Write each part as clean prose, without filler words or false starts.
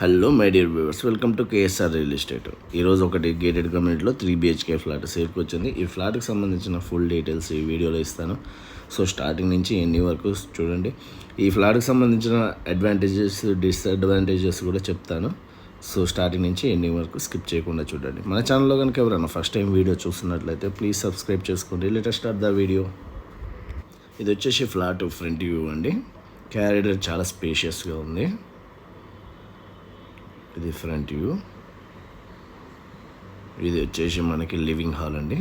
Hello my dear viewers, welcome to KSR real estate. ఈరోజు ఒకటి gated కమ్యూనిటీలో 3 BHK flat సేల్కి వచ్చింది. ఈ ఫ్లాట్కి సంబంధించిన ఫుల్ డీటెయిల్స్ ఈ వీడియోలో ఇస్తాను. సో స్టార్టింగ్ నుంచి ఎన్ని వరకు చూడండి. ఈ ఫ్లాట్కి సంబంధించిన అడ్వాంటేజెస్, డిసడ్వాంటేజెస్ కూడా చెప్తాను. సో స్టార్టింగ్ నుంచి ఎన్ని వరకు స్కిప్ చేయకుండా చూడండి. మన ఛానల్లో కనుక ఎవరైనా ఫస్ట్ టైం వీడియో చూస్తున్నట్లయితే ప్లీజ్ సబ్స్క్రైబ్ చేసుకోండి. Let start the video. ఇది వచ్చేసి ఫ్లాట్ ఫ్రంట్ వ్యూ అండి. క్యారిడర్ చాలా స్పేషియస్గా ఉంది. ఇది ఫ్రంట్ వ్యూ. ఇది వచ్చేసి మనకి లివింగ్ హాల్ అండి.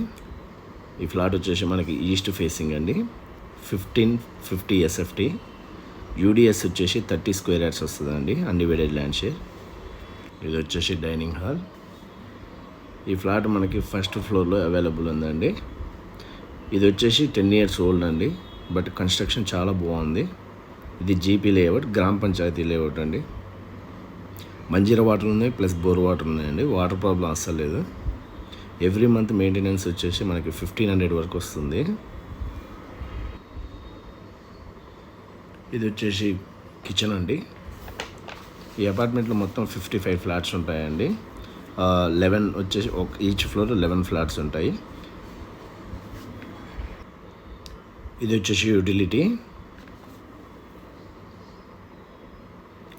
ఈ ఫ్లాట్ వచ్చేసి మనకి ఈస్ట్ ఫేసింగ్ అండి. 1550 SFT. UDS వచ్చేసి 30 స్క్వేర్ యార్డ్స్ వస్తుందండి, అన్డివైడెడ్ ల్యాండ్ షేర్. ఇది వచ్చేసి డైనింగ్ హాల్. ఈ ఫ్లాట్ మనకి ఫస్ట్ ఫ్లోర్లో అవైలబుల్ ఉందండి. ఇది వచ్చేసి 10 years ఓల్డ్ అండి, బట్ కన్స్ట్రక్షన్ చాలా బాగుంది. ఇది జీపీ లేఅవుట్, గ్రామ పంచాయతీ లేఅవుట్ అండి. మంజీరా వాటర్ ఉన్నాయి, ప్లస్ బోర్ వాటర్ ఉన్నాయండి. వాటర్ ప్రాబ్లం అస్సలు లేదు. ఎవ్రీ మంత్ మెయింటెనెన్స్ వచ్చేసి మనకి 1500 వరకు వస్తుంది. ఇది వచ్చేసి కిచెన్ అండి. ఈ అపార్ట్మెంట్లో మొత్తం 55 ఫ్లాట్స్ ఉంటాయండి. 11 వచ్చేసి ఈచ్ ఫ్లోర్ 11 ఫ్లాట్స్ ఉంటాయి. ఇది వచ్చేసి యూటిలిటీ,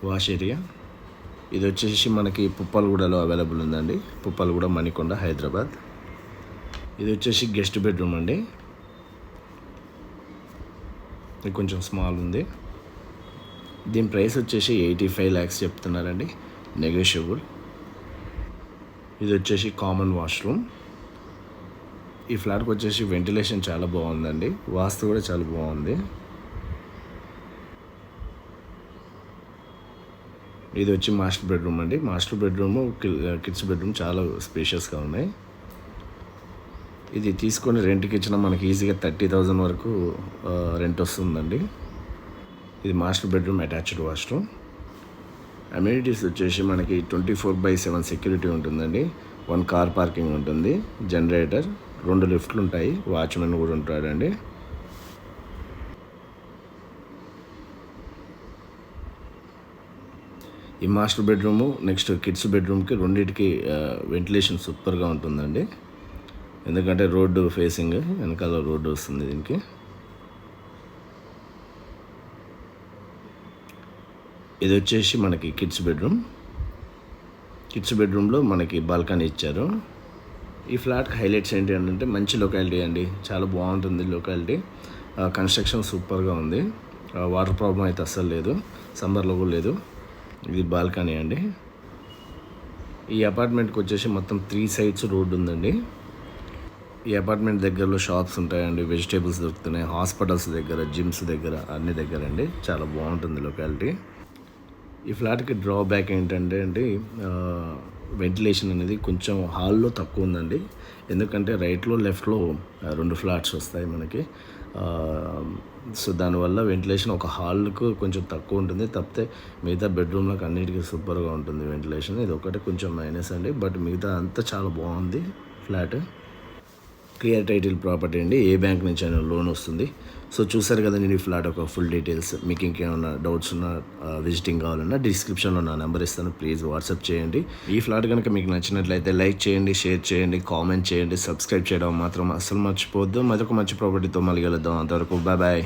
వాష్ ఏరియా. ఇది వచ్చేసి మనకి పుప్పలగూడలో అవైలబుల్ ఉందండి. పుప్పలగూడ, మణికొండ, హైదరాబాద్. ఇది వచ్చేసి గెస్ట్ బెడ్రూమ్ అండి. ఇది కొంచెం స్మాల్ ఉంది. దీని ప్రైస్ వచ్చేసి 85 lakhs చెప్తున్నారండి, నెగోషియబుల్. ఇది వచ్చేసి కామన్ వాష్రూమ్. ఈ ఫ్లాట్కి వచ్చేసి వెంటిలేషన్ చాలా బాగుందండి, వాస్తు కూడా చాలా బాగుంది. ఇది వచ్చి మాస్టర్ బెడ్రూమ్ అండి. మాస్టర్ బెడ్రూమ్, కిడ్స్ బెడ్రూమ్ చాలా స్పేషియస్గా ఉన్నాయి. ఇది తీసుకొని రెంట్కి ఇచ్చిన మనకి ఈజీగా 30,000 వరకు రెంట్ వస్తుందండి. ఇది master bedroom, attached washroom. Amenities వచ్చేసి మనకి 24/7 సెక్యూరిటీ ఉంటుందండి. 1 కార్ పార్కింగ్ ఉంటుంది, జనరేటర్, 2 లిఫ్ట్లు ఉంటాయి, వాచ్మెన్ కూడా ఉంటాడండి. ఈ మాస్టర్ బెడ్రూము నెక్స్ట్ కిడ్స్ బెడ్రూమ్కి రెండింటికి వెంటిలేషన్ సూపర్గా ఉంటుందండి. ఎందుకంటే రోడ్డు ఫేసింగ్, వెనకాల రోడ్డు వస్తుంది దీనికి. ఇది వచ్చేసి మనకి కిడ్స్ బెడ్రూమ్. కిడ్స్ బెడ్రూమ్లో మనకి బాల్కనీ ఇచ్చారు. ఈ ఫ్లాట్కి హైలైట్స్ ఏంటి అంటే మంచి లొకాలిటీ అండి, చాలా బాగుంటుంది లొకాలిటీ. కన్స్ట్రక్షన్ సూపర్గా ఉంది. వాటర్ ప్రాబ్లం అయితే అస్సలు లేదు, సమ్మర్లో కూడా లేదు. ఇది బాల్కనీ అండి. ఈ అపార్ట్మెంట్కి వచ్చేసి మొత్తం 3 sides రోడ్డు ఉందండి. ఈ అపార్ట్మెంట్ దగ్గరలో షాప్స్ ఉంటాయండి, వెజిటేబుల్స్ దొరుకుతున్నాయి, హాస్పిటల్స్ దగ్గర, జిమ్స్ దగ్గర, అన్ని దగ్గర అండి. చాలా బాగుంటుంది లొకాలిటీ. ఈ ఫ్లాట్కి డ్రాబ్యాక్ ఏంటంటే వెంటిలేషన్ అనేది కొంచెం హాల్లో తక్కువ ఉందండి. ఎందుకంటే రైట్లో లెఫ్ట్లో 2 ఫ్లాట్స్ వస్తాయి మనకి. సో దానివల్ల వెంటిలేషన్ ఒక హాల్కు కొంచెం తక్కువ ఉంటుంది, తప్పితే మిగతా బెడ్రూమ్లకు అన్నిటికీ సూపర్గా ఉంటుంది వెంటిలేషన్. ఇది ఒకటి కొంచెం మైనస్ అండి, బట్ మిగతా అంతా చాలా బాగుంది ఫ్లాట్. క్లియర్ టైటిల్ ప్రాపర్టీ అండి, ఏ బ్యాంక్ నుంచి అయినా లోన్ వస్తుంది. సో చూసారు కదా నేను ఈ ఫ్లాట్ ఒక ఫుల్ డీటెయిల్స్. మీకు ఇంకేమైనా డౌట్స్ ఉన్నా, విజిటింగ్ కావాలన్నా డిస్క్రిప్షన్లో నా నెంబర్ ఇస్తాను, ప్లీజ్ వాట్సాప్ చేయండి. ఈ ఫ్లాట్ కనుక మీకు నచ్చినట్లయితే లైక్ చేయండి, షేర్ చేయండి, కామెంట్ చేయండి, సబ్స్క్రైబ్ చేయడం మాత్రం అస్సలు మర్చిపోవద్దు. మరొక మంచి ప్రాపర్టీతో మళ్ళీ కలుద్దాం. అంతవరకు బాయ్.